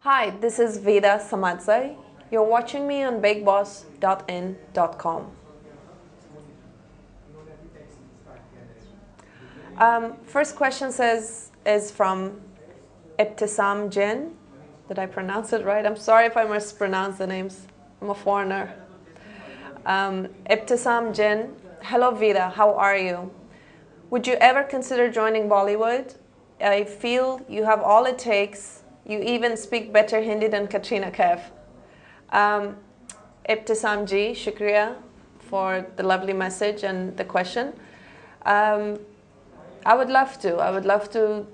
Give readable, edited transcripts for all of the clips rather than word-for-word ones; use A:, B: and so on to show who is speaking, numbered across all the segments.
A: Hi, this is Vida Samadzai. You're watching me on BiggBoss.in.com. First question is from Ibtisam Jain. Did I pronounce it right? I'm sorry if I mispronounce the names. I'm a foreigner. Ibtisam Jain. Hello Vida, how are you? Would you ever consider joining Bollywood? I feel you have all it takes. You even speak better Hindi than Katrina Kaif. Ibtisam ji, shukriya for the lovely message and the question. I would love to. I would love to.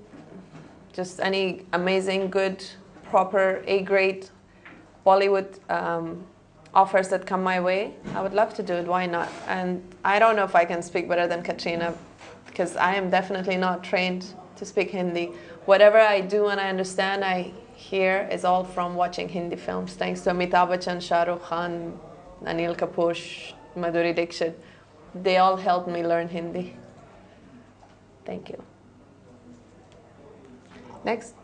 A: Just any amazing, good, proper, A-grade Bollywood offers that come my way, I would love to do it. Why not? And I don't know if I can speak better than Katrina, because I am definitely not trained to speak Hindi. Whatever I do and I understand, I hear is all from watching Hindi films. Thanks to Amitabh Bachchan, Shah Rukh Khan, Anil Kapoor, Madhuri Dixit. They all helped me learn Hindi. Thank you. Next.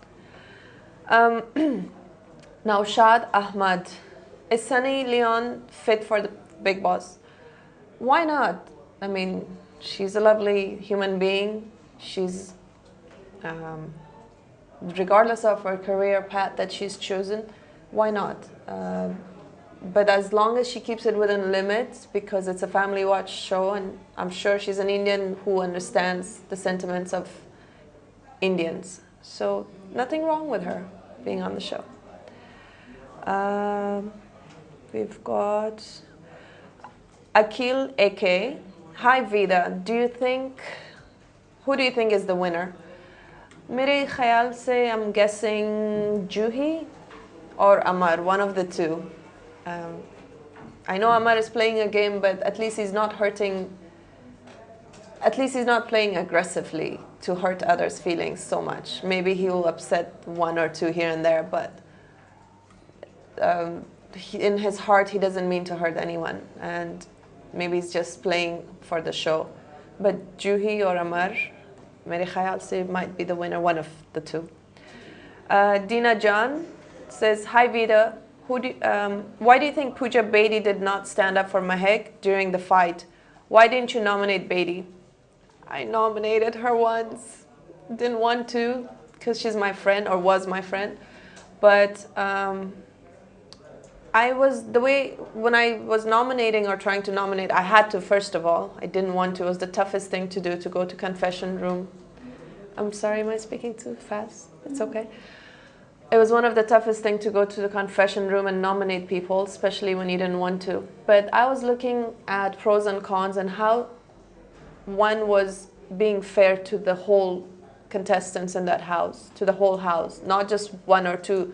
A: Naushad Ahmad. Is Sunny Leon fit for the Bigg Boss? Why not? I mean, she's a lovely human being. She's, regardless of her career path that she's chosen, why not? But as long as she keeps it within limits, because it's a family watch show, and I'm sure she's an Indian who understands the sentiments of Indians. So nothing wrong with her being on the show. We've got Akil AK. Hi Vida, who do you think is the winner? Mere khayal se, I'm guessing Juhi or Amar, one of the two. I know Amar is playing a game, but at least he's not hurting. At least he's not playing aggressively to hurt others' feelings so much. Maybe he will upset one or two here and there, but in his heart, he doesn't mean to hurt anyone. And maybe he's just playing for the show. But Juhi or Amar, mere khayal se might be the winner, one of the two. Dina Jan says, Hi Vida, why do you think Pooja Bedi did not stand up for Mahek during the fight? Why didn't you nominate Bedi? I nominated her once. Didn't want to, because she's my friend, or was my friend. But when I was nominating or trying to nominate, I had to, first of all. I didn't want to. It was the toughest thing to do, to go to confession room. I'm sorry, am I speaking too fast? It's okay. It was one of the toughest things to go to the confession room and nominate people, especially when you didn't want to. But I was looking at pros and cons and how one was being fair to the whole contestants in that house, to the whole house, not just one or two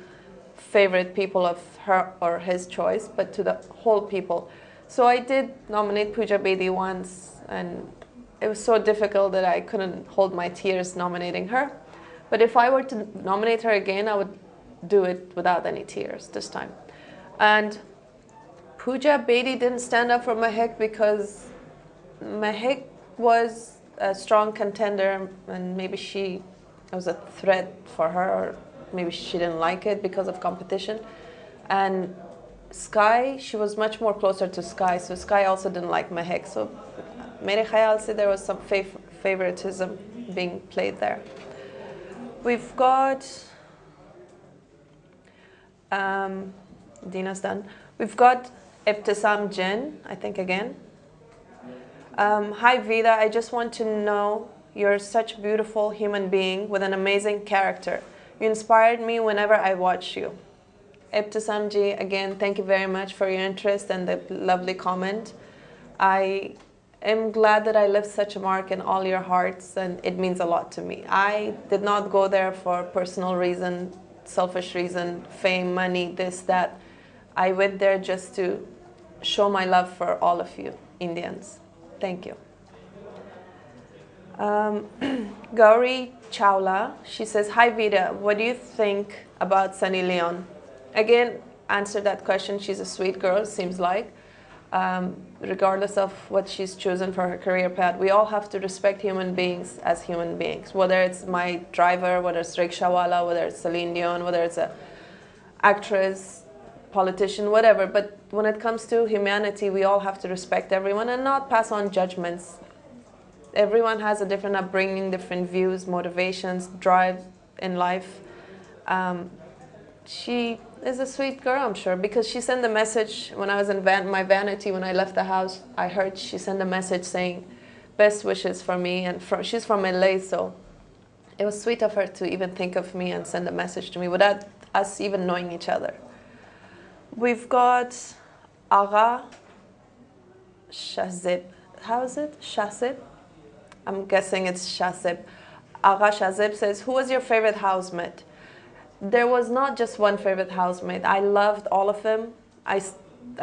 A: favorite people of her or his choice, but to the whole people. So I did nominate Pooja Bedi once, and it was so difficult that I couldn't hold my tears nominating her. But if I were to nominate her again, I would do it without any tears this time. And Pooja Bedi didn't stand up for Mahek because Mahek was a strong contender, and maybe it was a threat for her, or maybe she didn't like it because of competition. And Sky, she was much more closer to Sky, so Sky also didn't like Mahek. So mere khayal se there was some favoritism being played there. We've got Dina's done. We've got Ibtisam Jain, I think again. Hi Vida, I just want to know, you're such a beautiful human being with an amazing character. You inspired me whenever I watch you. Ibtisam ji, again, thank you very much for your interest and the lovely comment. I am glad that I left such a mark in all your hearts, and it means a lot to me. I did not go there for personal reason, selfish reason, fame, money, this, that. I went there just to show my love for all of you Indians. Thank you. Gauri Chawla, she says, Hi Vida, what do you think about Sunny Leon? Again, answer that question. She's a sweet girl, seems like. Regardless of what she's chosen for her career path, we all have to respect human beings as human beings. Whether it's my driver, whether it's rickshawala, whether it's Celine Dion, whether it's a actress, politician, whatever. But when it comes to humanity, we all have to respect everyone and not pass on judgments. Everyone has a different upbringing, different views, motivations, drive in life. She is a sweet girl, I'm sure, because she sent a message when I was in my vanity, when I left the house. I heard she sent a message saying best wishes for me, and she's from LA, so it was sweet of her to even think of me and send a message to me without us even knowing each other. We've got Aga Shazib. How is it? Shazib? I'm guessing it's Shazib. Aga Shazib says, who was your favorite housemate? There was not just one favorite housemate. I loved all of them. I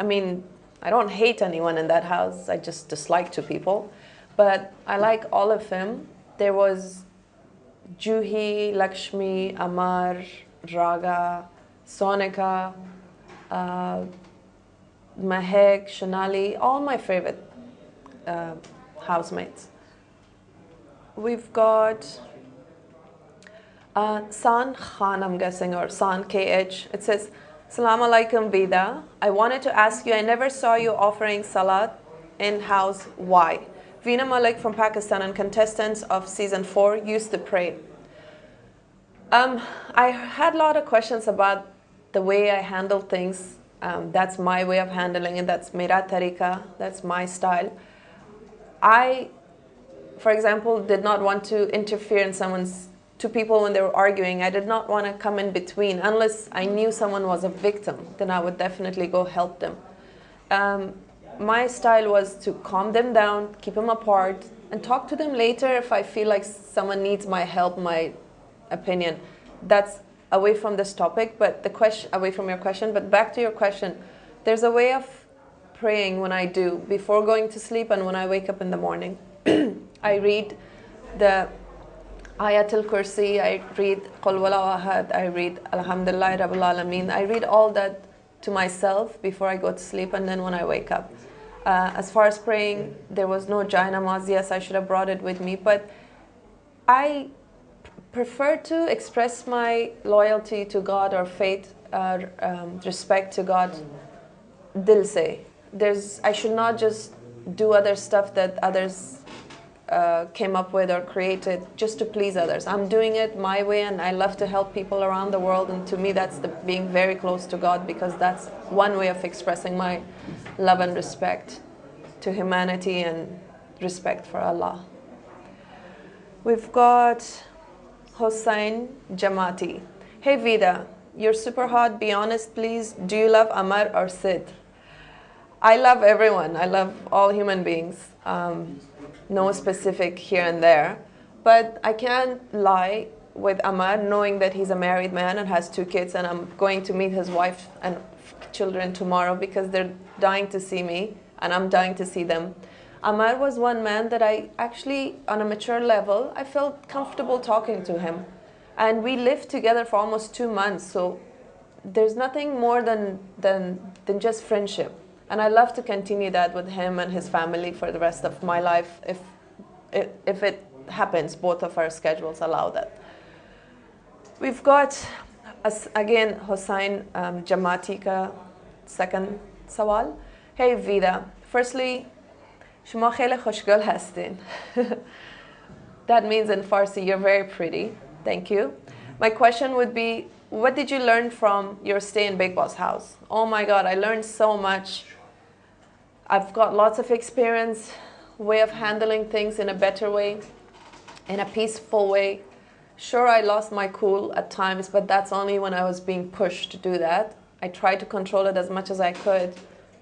A: mean, I don't hate anyone in that house. I just dislike two people. But I like all of them. There was Juhi, Lakshmi, Amar, Raga, Sonika, Mahek, Shanali, all my favorite housemates. We've got San Khan, I'm guessing, or San KH. It says, Salaam alaikum Vida. I wanted to ask you, I never saw you offering salat in-house. Why? Veena Malik from Pakistan and contestants of season 4 used to pray. I had a lot of questions about the way I handle things. That's my way of handling it. That's mera tarika. That's my style. I, for example, did not want to interfere in two people when they were arguing. I did not want to come in between unless I knew someone was a victim. Then I would definitely go help them. My style was to calm them down, keep them apart, and talk to them later if I feel like someone needs my help, my opinion. That's away from this topic, but away from your question. But back to your question, there's a way of praying when I do before going to sleep and when I wake up in the morning. I read the Ayatul Kursi, I read Qul Wallahu Ahad, I read Alhamdulillah Rabbil Alameen. I read all that to myself before I go to sleep and then when I wake up. As far as praying, there was no Jai Namaz. Yes, I should have brought it with me, but I prefer to express my loyalty to God or faith, respect to God, dil se. I should not just do other stuff that others came up with or created just to please others. I'm doing it my way, and I love to help people around the world, and to me that's being very close to God, because that's one way of expressing my love and respect to humanity and respect for Allah. We've got Hossein Jamati. Hey Vida, you're super hot. Be honest, please. Do you love Amar or Sid? I love everyone. I love all human beings. No specific here and there. But I can't lie with Amar knowing that he's a married man and has 2 kids, and I'm going to meet his wife and children tomorrow because they're dying to see me and I'm dying to see them. Amar was one man that I actually, on a mature level, I felt comfortable talking to him. And we lived together for almost 2 months, so there's nothing more than just friendship. And I love to continue that with him and his family for the rest of my life, if it happens, both of our schedules allow that. We've got, again, Hossein Jamati ka second sawal. Hey Vida, firstly, shuma khele khoshgal hastin. That means in Farsi, you're very pretty. Thank you. My question would be, what did you learn from your stay in Bigg Boss house? Oh my God, I learned so much. I've got lots of experience, way of handling things in a better way, in a peaceful way. Sure, I lost my cool at times, but that's only when I was being pushed to do that. I tried to control it as much as I could,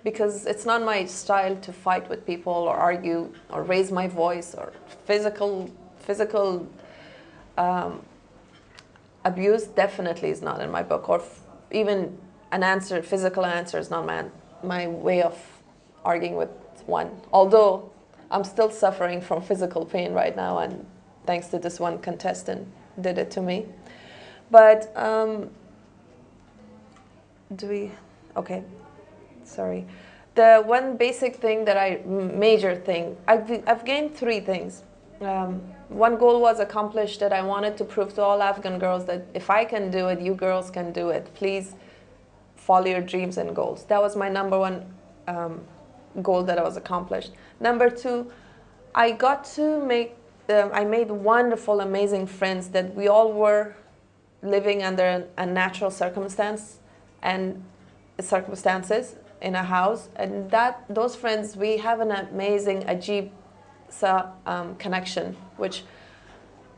A: because it's not my style to fight with people or argue or raise my voice, or physical abuse definitely is not in my book, or even physical answer is not my way of arguing with one. Although I'm still suffering from physical pain right now, and thanks to this one contestant did it to me. But okay, sorry. The one basic thing major thing, I've gained 3 things. One goal was accomplished, that I wanted to prove to all Afghan girls that if I can do it, you girls can do it. Please follow your dreams and goals. That was my number one goal that I was accomplished. Number two, I got to I made wonderful, amazing friends that we all were living under a natural circumstances in a house, and those friends, we have an amazing ajeeb connection, which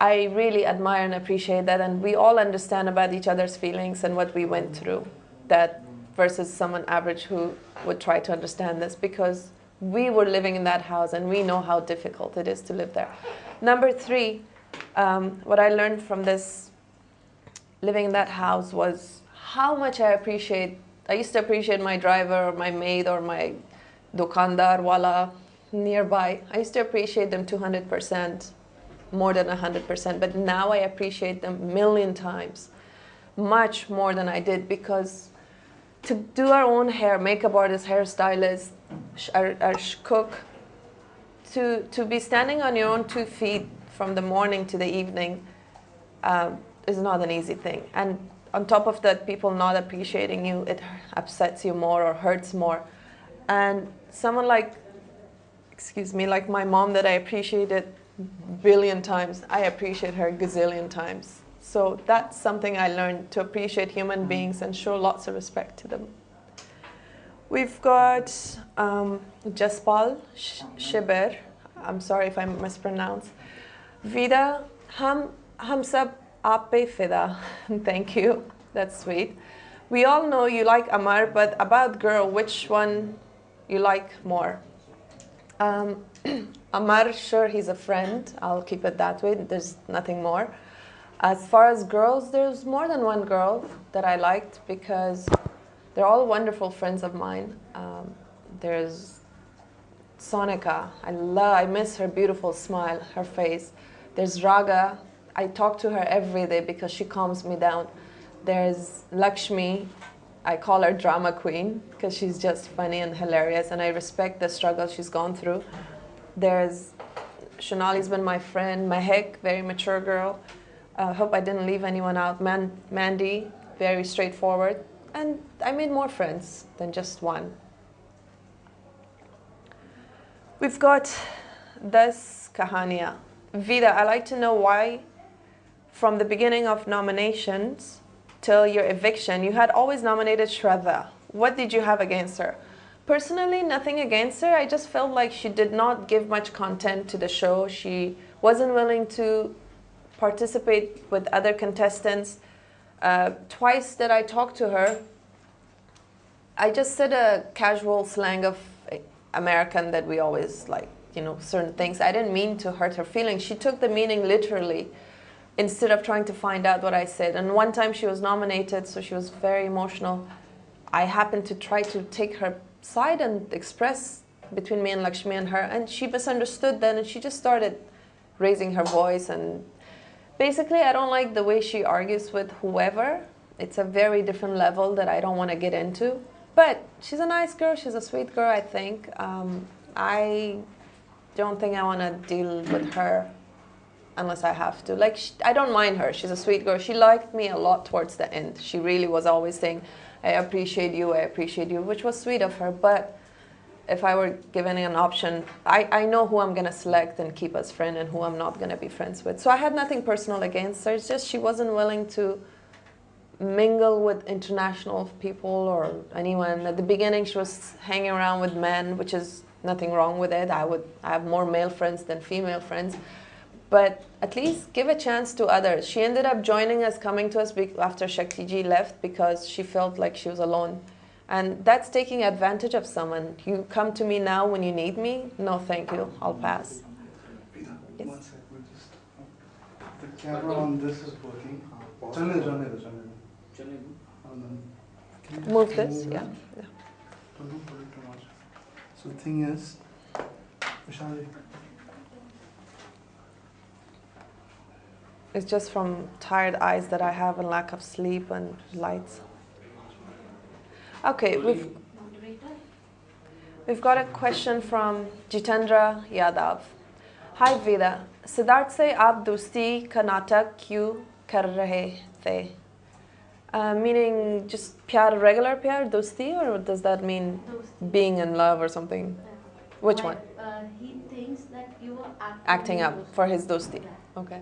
A: I really admire and appreciate that, and we all understand about each other's feelings and what we went through, that versus someone average who would try to understand this, because we were living in that house and we know how difficult it is to live there. Number three, what I learned from this living in that house was how much I used to appreciate my driver or my maid or my dukandar wala nearby. I used to appreciate them 200%, more than 100%, but now I appreciate them a million times, much more than I did, because to do our own hair, makeup artist, hairstylist, our cook, to be standing on your own 2 feet from the morning to the evening is not an easy thing. And on top of that, people not appreciating you, it upsets you more or hurts more. And someone like my mom that I appreciated billion times, I appreciate her gazillion times. So that's something I learned, to appreciate human beings and show lots of respect to them. We've got Jaspal Shibir. I'm sorry if I mispronounce. Vida, hum sab aap pe fida. Thank you. That's sweet. We all know you like Amar, but about girl, which one you like more? Amar, sure, he's a friend. I'll keep it that way. There's nothing more. As far as girls, there's more than one girl that I liked, because they're all wonderful friends of mine. There's Sonika. I miss her beautiful smile, her face. There's Raga. I talk to her every day because she calms me down. There's Lakshmi. I call her drama queen because she's just funny and hilarious, and I respect the struggle she's gone through. There's Shonali's been my friend. Mahek, very mature girl. Hope I didn't leave anyone out. Mandy, very straightforward. And I made more friends than just one. We've got Das Kahania. Vida, I'd like to know why, from the beginning of nominations till your eviction, you had always nominated Shraddha. What did you have against her? Personally, nothing against her. I just felt like she did not give much content to the show. She wasn't willing to participate with other contestants. Twice that I talked to her, I just said a casual slang of American that we always like, certain things. I didn't mean to hurt her feelings. She took the meaning literally instead of trying to find out what I said. And one time she was nominated, so she was very emotional. I happened to try to take her side and express between me and Lakshmi and her, and she misunderstood then, and she just started raising her voice. And basically, I don't like the way she argues with whoever. It's a very different level that I don't want to get into. But she's a nice girl. She's a sweet girl, I think. I don't think I want to deal with her unless I have to. I don't mind her. She's a sweet girl. She liked me a lot towards the end. She really was always saying, I appreciate you, which was sweet of her. But if I were given an option, I know who I'm going to select and keep as friend and who I'm not going to be friends with. So I had nothing personal against her. It's just she wasn't willing to mingle with international people or anyone. At the beginning, she was hanging around with men, which is nothing wrong with it. I have more male friends than female friends. But at least give a chance to others. She ended up joining us, coming to us after Shakti Ji left, because she felt like she was alone. And that's taking advantage of someone. You come to me now when you need me? No, thank you. I'll pass. Yes.
B: One sec, the camera on this is working.
A: Move this, yeah.
B: Don't put it too much. So the thing is, Vishali.
A: It's just from tired eyes that I have and lack of sleep and lights. Okay, we've got a question from Jitendra Yadav. Hi Vida, Siddharth se aap dosti ka natak kyun kar rahe the? Meaning just pyar, regular pyar, dosti, or does that mean
C: Dosti.
A: being in love or something? Which one?
C: He thinks that you are
A: Acting up for his dosti. Okay.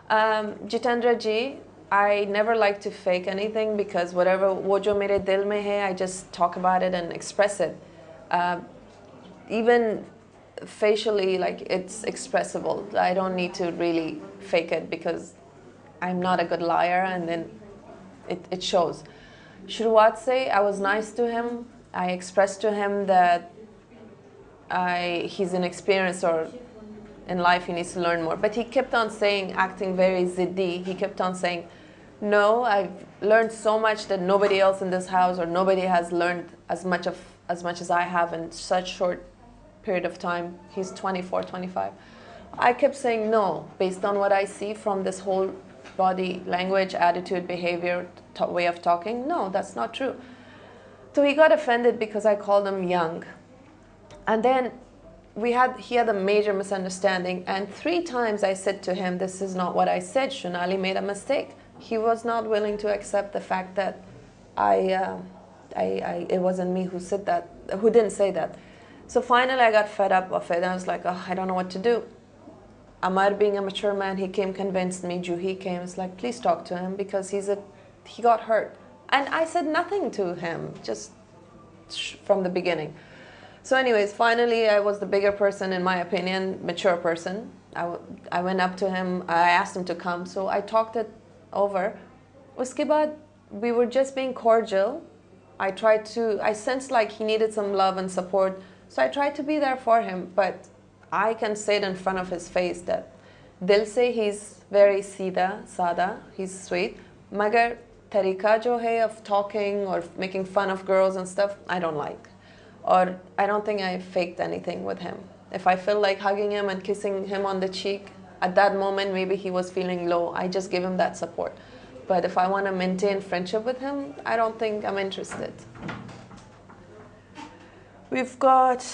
A: Jitendra ji, I never like to fake anything because whatever wo jo mere dil mein hai, I just talk about it and express it. Even facially, like it's expressible. I don't need to really fake it because I'm not a good liar, and then it shows. Shuruat se, I was nice to him. I expressed to him that he's inexperienced or in life he needs to learn more. But he kept on saying, acting very ziddi, he kept on saying, no, I've learned so much that nobody else in this house or nobody has learned as much as I have in such short period of time. He's 24, 25. I kept saying no, based on what I see from this whole body language, attitude, behavior, way of talking. No, that's not true. So he got offended because I called him young. And then he had a major misunderstanding, and 3 times I said to him, this is not what I said, Shunali made a mistake. He was not willing to accept the fact that it wasn't me who said that, who didn't say that. So finally I got fed up of it, and I was like, oh, I don't know what to do. Amar, being a mature man, he came, convinced me. Juhi came, it's like, please talk to him because he got hurt. And I said nothing to him, just from the beginning. So anyways, finally I was the bigger person, in my opinion, mature person. I went up to him, I asked him to come, so I talked it over. Uske baad, we were just being cordial. I sensed like he needed some love and support, so I tried to be there for him, but I can say it in front of his face that dil se he's very sada, he's sweet, magar tarika jo hai of talking or making fun of girls and stuff, I don't like. Or I don't think I faked anything with him. If I feel like hugging him and kissing him on the cheek, at that moment maybe he was feeling low, I just give him that support. But if I want to maintain friendship with him, I don't think I'm interested. We've got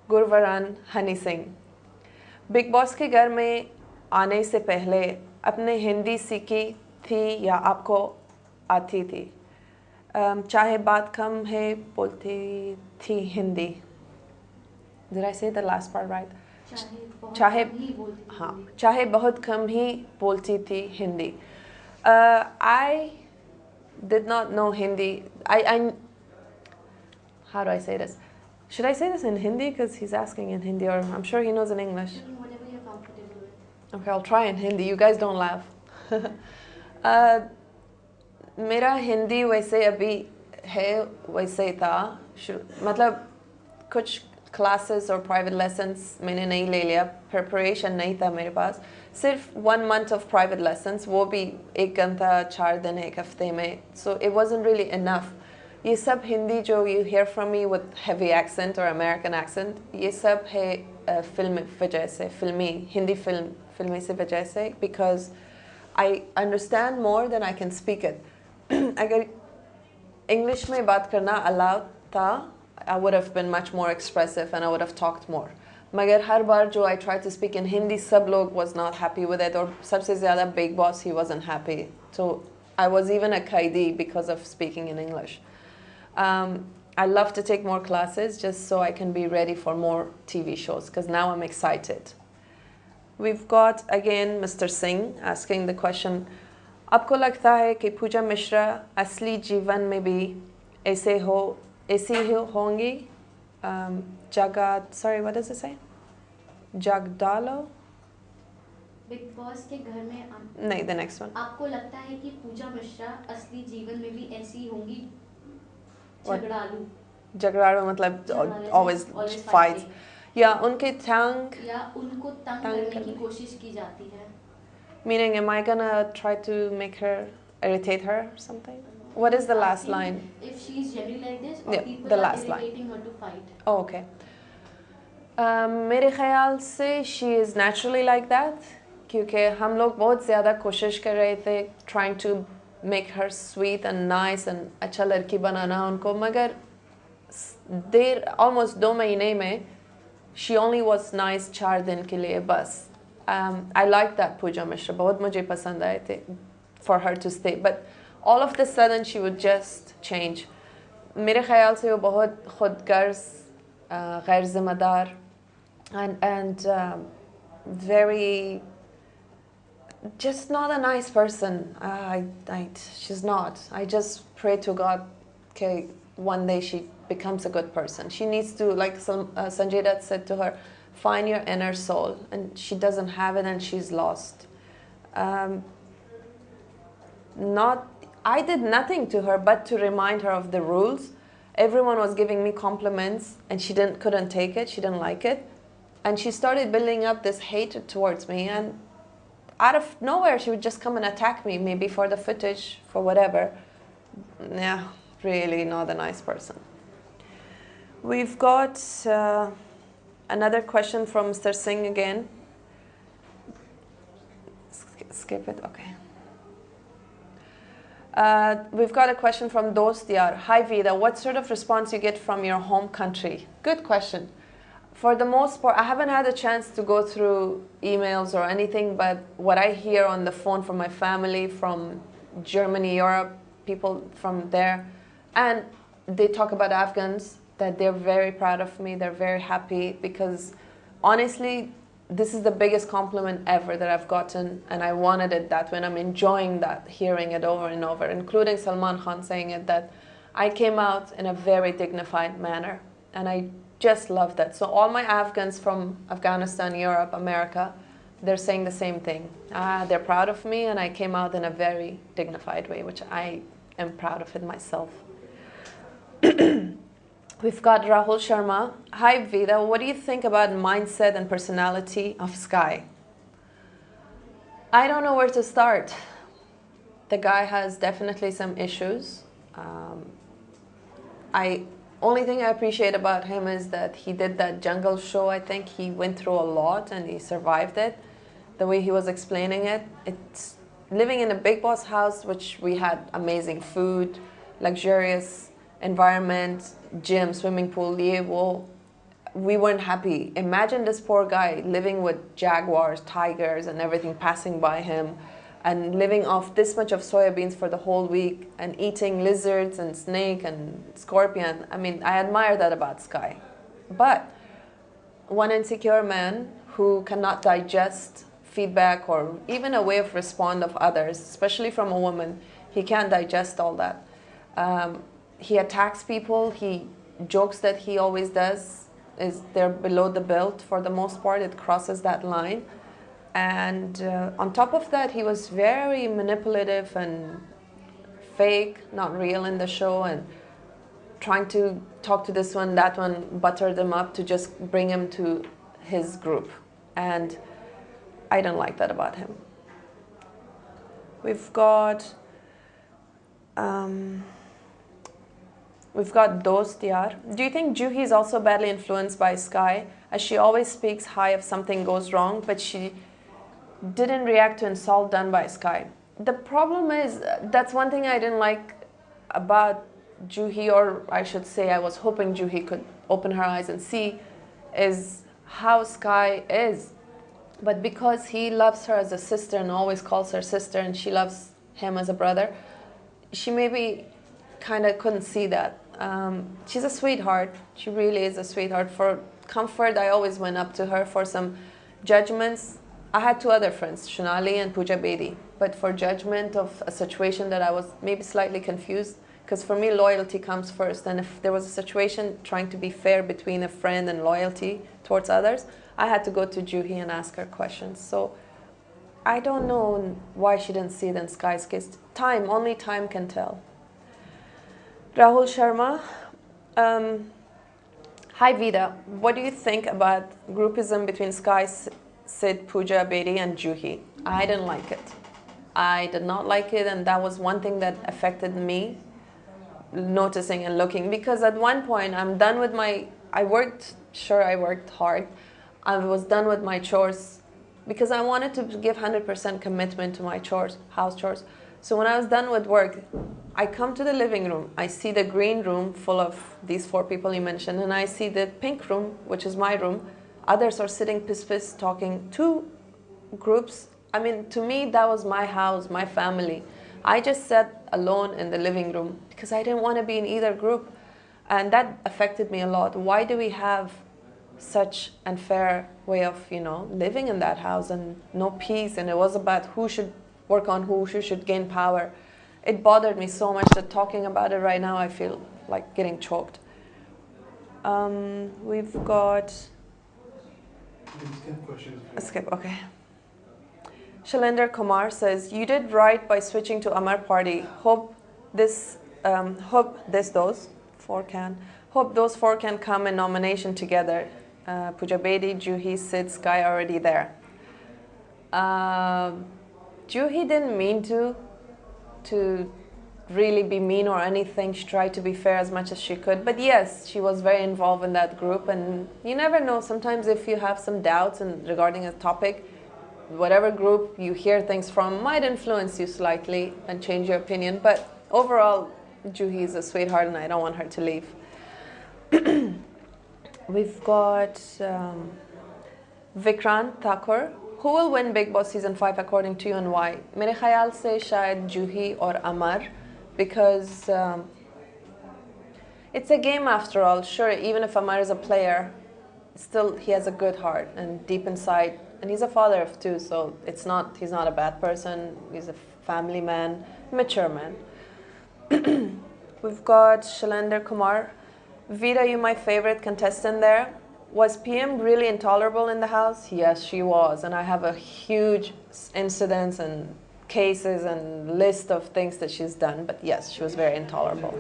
A: Gurvaran Honey Singh. Big boss के घर में आने से पहले अपने हिंदी सीखी थी या आपको आती थी? चाहे बात कम है बोलती थी Hindi. Did I say the last part right? चाहे बहुत कम ही बोलती थी Hindi. I did not know Hindi. How do I say this? Should I say this in Hindi? Because he's asking in Hindi, or I'm sure he knows in English.
C: Whatever you're comfortable with.
A: Okay, I'll try in Hindi. You guys don't laugh. मेरा हिंदी वैसे अभी है वैसे था. मतलब कुछ classes or private lessons मैंने नहीं ले लिया. Preparation नहीं था मेरे पास. सिर्फ 1 month of private lessons, वो भी 1 घंटा 4 दिन 1 हफ्ते में. So it wasn't really enough. ये सब हिंदी जो you hear from me with heavy accent or American accent, ये सब है फिल्म वजह से, हिंदी फिल्मी से वजह से, because I understand more than I can speak it. अगर English में बात करना allowed था, I would have been much more expressive and I would have talked more. मगर हर बार जो I tried to speak in Hindi, सब लोग was not happy with it, और सबसे ज़्यादा Bigg Boss, he wasn't happy. So I was even a kaidi because of speaking in English. I love to take more classes just so I can be ready for more TV shows, because now I'm excited. We've got again Mr. Singh asking the question, आपको लगता है कि पूजा मिश्रा असली जीवन में भी ऐसी होंगी? Sorry, what does it say? Jagdalo?
C: Big boss के घर में
A: नहीं, the next one.
C: आपको लगता है कि पूजा मिश्रा असली जीवन में भी ऐसी होंगी?
A: झगड़ालू मतलब always fights. या उनके
C: उनको तंग करने की कोशिश की जाती है.
A: Meaning, am I gonna try to make her, irritate her or something? What is the last line?
C: If she's generally like this, or people
A: the
C: are
A: last
C: irritating her to fight.
A: Oh, okay. मेरे ख्याल से she is naturally like that, क्योंकि हम लोग बहुत ज़्यादा कोशिश कर रहे थे trying to make her sweet and nice and अच्छा लड़की बनाना उनको, मगर almost 2 महीने में she only was nice 4 दिन के लिए बस. I liked that Pooja Mishra. बहुत मुझे पसंद आए थे for her to stay. But all of a sudden she would just change. मेरे ख्याल से वो बहुत खुदगर्ज, गैर ज़िम्मेदार, and very just not a nice person. She's not. I just pray to God, okay, one day she becomes a good person. She needs to, like Sanjay Dutt said to her, find your inner soul, and she doesn't have it, and she's lost. I did nothing to her but to remind her of the rules. Everyone was giving me compliments, and she couldn't take it. She didn't like it, and she started building up this hatred towards me. And out of nowhere, she would just come and attack me, maybe for the footage, for whatever. Yeah, really not a nice person. We've got another question from Mr. Singh again. Skip it, okay. We've got a question from Dost Yar. Hi Vida, what sort of response you get from your home country? Good question. For the most part, I haven't had a chance to go through emails or anything, but what I hear on the phone from my family, from Germany, Europe, people from there, and they talk about Afghans, that they're very proud of me, they're very happy, because honestly, this is the biggest compliment ever that I've gotten, and I wanted it that way, and I'm enjoying that, hearing it over and over, including Salman Khan saying it, that I came out in a very dignified manner, and I just love that. So all my Afghans from Afghanistan, Europe, America, they're saying the same thing. They're proud of me, and I came out in a very dignified way, which I am proud of it myself. We've got Rahul Sharma. Hi Vida, what do you think about mindset and personality of Sky? I don't know where to start. The guy has definitely some issues. Only thing I appreciate about him is that he did that jungle show. I think he went through a lot and he survived it. The way he was explaining it, it's living in a Bigg Boss house, which we had amazing food, luxurious environment, gym, swimming pool, we weren't happy. Imagine this poor guy living with jaguars, tigers, and everything passing by him, and living off this much of soybeans for the whole week, and eating lizards and snake and scorpion. I mean, I admire that about Sky. But one insecure man who cannot digest feedback or even a way of respond of others, especially from a woman, he can't digest all that. He attacks people. He jokes that he always does is they're below the belt for the most part. It crosses that line. And on top of that, he was very manipulative and fake, not real in the show, and trying to talk to this one, that one, butter them up to just bring him to his group. And I don't like that about him. We've got Dost Yar. Do you think Juhi is also badly influenced by Sky, as she always speaks high if something goes wrong, but she didn't react to insult done by Sky? The problem is, that's one thing I didn't like about Juhi, or I should say I was hoping Juhi could open her eyes and see, is how Sky is. But because he loves her as a sister and always calls her sister, and she loves him as a brother, she maybe kind of couldn't see that. She's a sweetheart. She really is a sweetheart. For comfort, I always went up to her. For some judgments, I had two other friends, Shunali and Pooja Bedi. But for judgment of a situation that I was maybe slightly confused, because for me, loyalty comes first. And if there was a situation trying to be fair between a friend and loyalty towards others, I had to go to Juhi and ask her questions. So I don't know why she didn't see it in Sky's case. Only time can tell. Rahul Sharma. Hi Vida, what do you think about groupism between Sky, Sid, Pooja, Bedi, and Juhi? I didn't like it. I did not like it, and that was one thing that affected me, noticing and looking, because at one point I'm done with I worked hard. I was done with my chores because I wanted to give 100% commitment to my chores, house chores. So when I was done with work, I come to the living room. I see the green room full of these 4 people you mentioned, and I see the pink room, which is my room. Others are sitting piss-piss talking to groups, I mean, to me, that was my house, my family. I just sat alone in the living room because I didn't want to be in either group. And that affected me a lot. Why do we have such unfair way of, living in that house and no peace? And it was about who should work on who should gain power. It bothered me so much that talking about it right now, I feel like getting choked. We've got... Skip, okay. Shalinder Kumar says, you did right by switching to Amar Party. Hope those four can come in nomination together. Pooja Bedi, Juhi, Sid, Sky already there. Juhi didn't mean to really be mean or anything. She tried to be fair as much as she could. But yes, she was very involved in that group. And you never know, sometimes if you have some doubts regarding a topic, whatever group you hear things from might influence you slightly and change your opinion. But overall, Juhi is a sweetheart and I don't want her to leave. We've got Vikrant Thakur. Who will win Bigg Boss Season 5 according to you and why? मेरे ख्याल से शायद Juhi or Amar, because it's a game after all. Sure, even if Amar is a player, still he has a good heart and deep inside, and he's a father of two, so he's not a bad person. He's a family man, mature man. We've got Shalander Kumar. Vida, you my favorite contestant there. Was PM really intolerable in the house? Yes, she was. And I have a huge incidents and cases and list of things that she's done. But yes, she was very intolerable.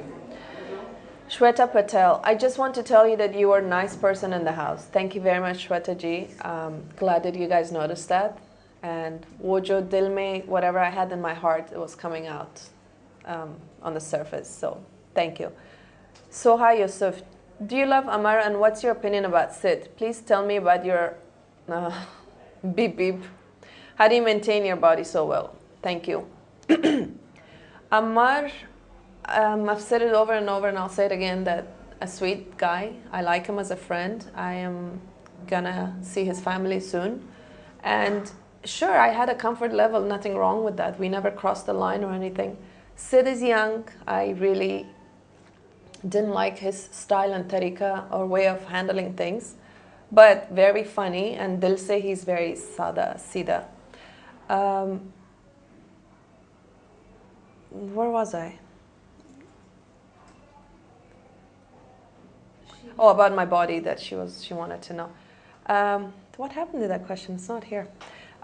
A: Shweta Patel, I just want to tell you that you were a nice person in the house. Thank you very much, Shweta ji. Glad that you guys noticed that. And wojo dil mein, whatever I had in my heart, it was coming out on the surface. So thank you. Soha Yusuf, do you love Amar and what's your opinion about Sid? Please tell me about your beep beep. How do you maintain your body so well? Thank you. Amar, I've said it over and over and I'll say it again, that a sweet guy. I like him as a friend. I am gonna see his family soon. And sure, I had a comfort level, nothing wrong with that. We never crossed the line or anything. Sid is young. I really didn't like his style and tariqa or way of handling things, but very funny, and dil se he's very sada, sida. Where was I? Oh, about my body, that she wanted to know. What happened to that question? It's not here.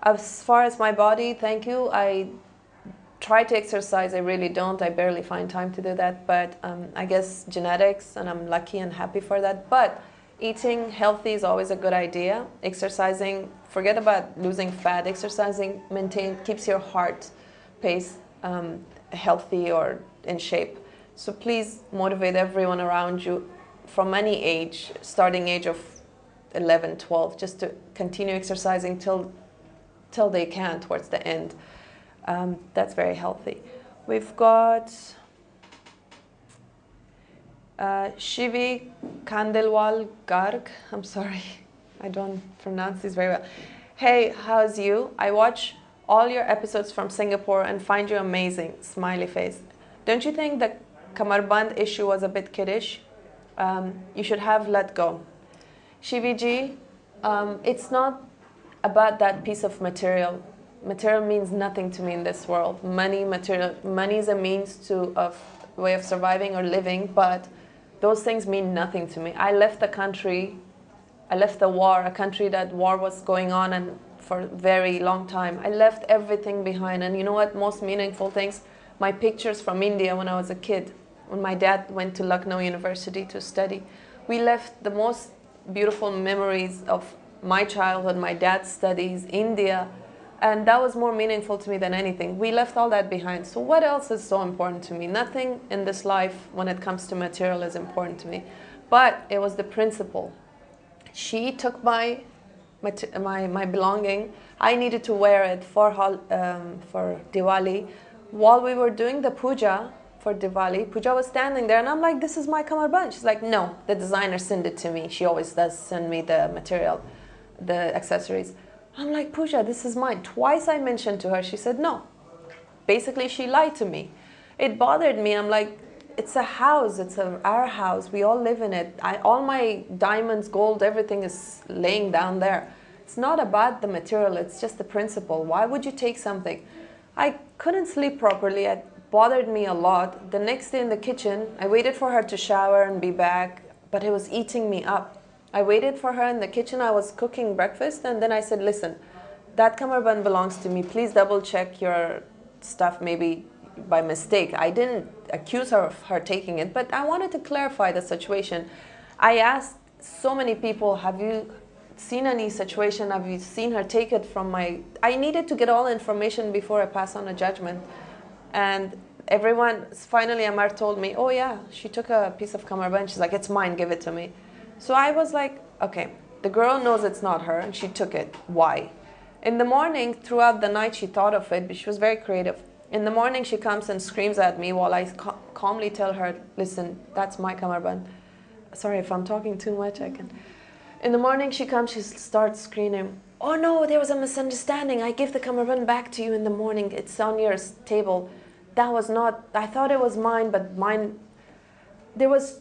A: As far as my body, thank you. I try to exercise. I really don't. I barely find time to do that. But I guess genetics, and I'm lucky and happy for that. But eating healthy is always a good idea. Exercising, forget about losing fat. Exercising keeps your heart pace healthy or in shape. So please motivate everyone around you from any age, starting age of 11, 12, just to continue exercising till they can towards the end. That's very healthy. We've got Shivi Kandelwal Garg. I'm sorry, I don't pronounce these very well. Hey, how's you? I watch all your episodes from Singapore and find you amazing. Smiley face. Don't you think the Kamarband issue was a bit kiddish? You should have let go. Shivi ji, it's not about that piece of material. Material means nothing to me in this world. Money is a means of way of surviving or living, but those things mean nothing to me. I left the country, I left the war, a country that war was going on and for a very long time. I left everything behind, and you know what, most meaningful things, my pictures from India when I was a kid, when my dad went to Lucknow University to study. We left the most beautiful memories of my childhood, my dad's studies, India, and that was more meaningful to me than anything. We left all that behind. So what else is so important to me? Nothing in this life when it comes to material is important to me. But it was the principle. She took my belonging. I needed to wear it for Diwali. While we were doing the puja for Diwali, Pooja was standing there and I'm like, this is my kamarband. She's like, no, the designer sent it to me. She always does send me the material, the accessories. I'm like, Pooja, this is mine. Twice I mentioned to her. She said no. Basically, she lied to me. It bothered me. I'm like, it's a house. It's our house. We all live in it. All my diamonds, gold, everything is laying down there. It's not about the material. It's just the principle. Why would you take something? I couldn't sleep properly. It bothered me a lot. The next day in the kitchen, I waited for her to shower and be back, but it was eating me up. I waited for her in the kitchen. I was cooking breakfast, and then I said, listen, that kamarband belongs to me. Please double check your stuff, maybe by mistake. I didn't accuse her of her taking it, but I wanted to clarify the situation. I asked so many people, have you seen any situation? Have you seen her take it from my... I needed to get all the information before I pass on a judgment. And everyone, finally Amar told me, oh yeah, she took a piece of kamarband. She's like, it's mine, give it to me. So I was like, okay, the girl knows it's not her and she took it. Why? In the morning, throughout the night, she thought of it, but she was very creative. In the morning, she comes and screams at me while I calmly tell her, listen, that's my kamarband. Sorry, if I'm talking too much, I can... In the morning, she comes, she starts screaming, oh no, there was a misunderstanding. I give the kamarband back to you in the morning. It's on your table. That was not... I thought it was mine, but mine... There was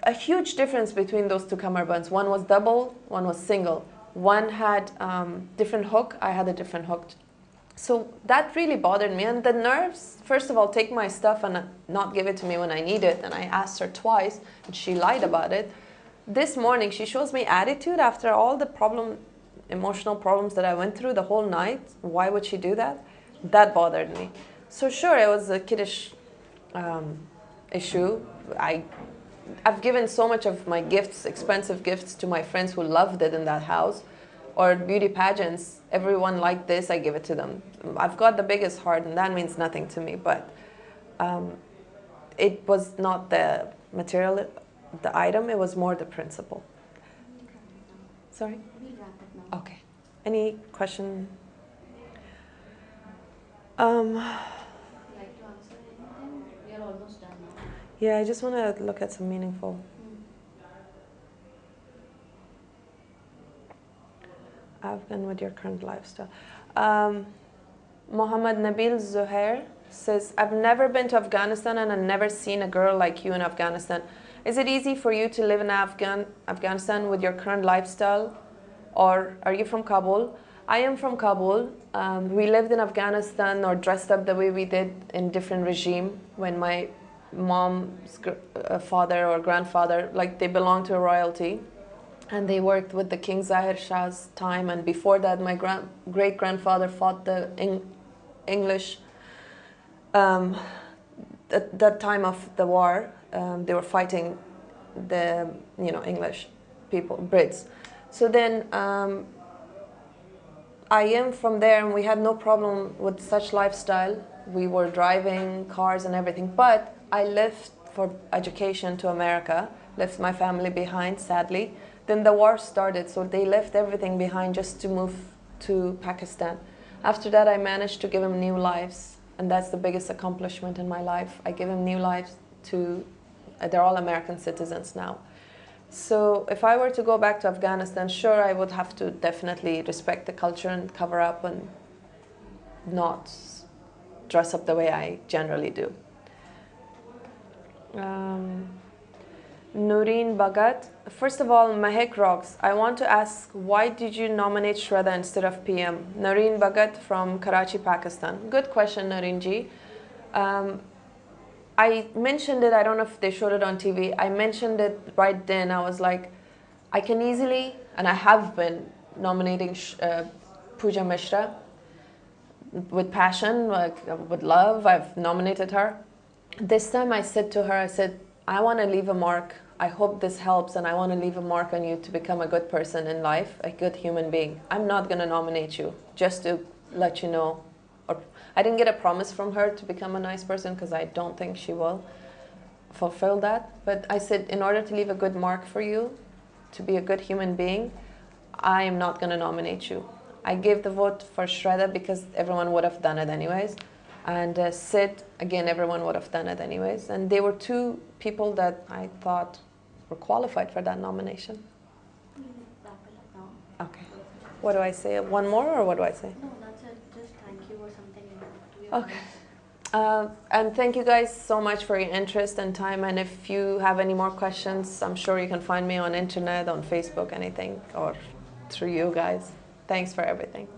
A: a huge difference between those two kamarbands. One was double, one was single. One had different hook, I had a different hook. So that really bothered me. And the nerves, first of all, take my stuff and not give it to me when I need it. And I asked her twice, and she lied about it. This morning, she shows me attitude after all the emotional problems that I went through the whole night. Why would she do that? That bothered me. So sure, it was a kiddish issue. I've given so much of my gifts, expensive gifts, to my friends who loved it in that house. Or beauty pageants, everyone liked this, I give it to them. I've got the biggest heart, and that means nothing to me. But it was not the material, the item, it was more the principle. Sorry?
C: We'll wrap it now.
A: Okay. Any question?
C: Would you like to answer anything? We are almost done now.
A: Yeah, I just want to look at some meaningful. Afghan with your current lifestyle. Mohammed Nabil Zuhair says, I've never been to Afghanistan and I've never seen a girl like you in Afghanistan. Is it easy for you to live in Afghanistan with your current lifestyle? Or are you from Kabul? I am from Kabul. We lived in Afghanistan or dressed up the way we did in different regime when my mom's father or grandfather, like they belonged to a royalty. And they worked with the King Zahir Shah's time. And before that, my great-grandfather fought the English. At that time of the war, they were fighting the English people, Brits. So then I am from there, and we had no problem with such lifestyle. We were driving cars and everything. But I left for education to America, left my family behind, sadly. Then the war started, so they left everything behind just to move to Pakistan. After that, I managed to give them new lives, and that's the biggest accomplishment in my life. I give them new lives to, they're all American citizens now. So if I were to go back to Afghanistan, sure, I would have to definitely respect the culture and cover up and not dress up the way I generally do. Noreen Bhagat. First of all, Mahek rocks. I want to ask, why did you nominate Shraddha instead of PM? Noreen Bhagat from Karachi, Pakistan. Good question, Noreen ji. I mentioned it, I don't know if they showed it on TV. I mentioned it right then. I was like, I can easily, and I have been nominating Pooja Mishra with passion, like with love. I've nominated her. This time I said to her, I said, I want to leave a mark. I hope this helps, and I want to leave a mark on you to become a good person in life, a good human being. I'm not going to nominate you, just to let you know. Or I didn't get a promise from her to become a nice person, because I don't think she will fulfill that. But I said, in order to leave a good mark for you, to be a good human being, I am not going to nominate you. I gave the vote for Shraddha because everyone would have done it anyways. And Sid, again, everyone would have done it anyways. And they were two people that I thought were qualified for that nomination.
C: Wrap it up now.
A: Okay. What do I say? One more, or what do I say?
C: No, that's it. Just thank you or something to your
A: Okay.
C: fans.
A: And thank you guys so much for your interest and time. And if you have any more questions, I'm sure you can find me on internet, on Facebook, anything, or through you guys. Thanks for everything.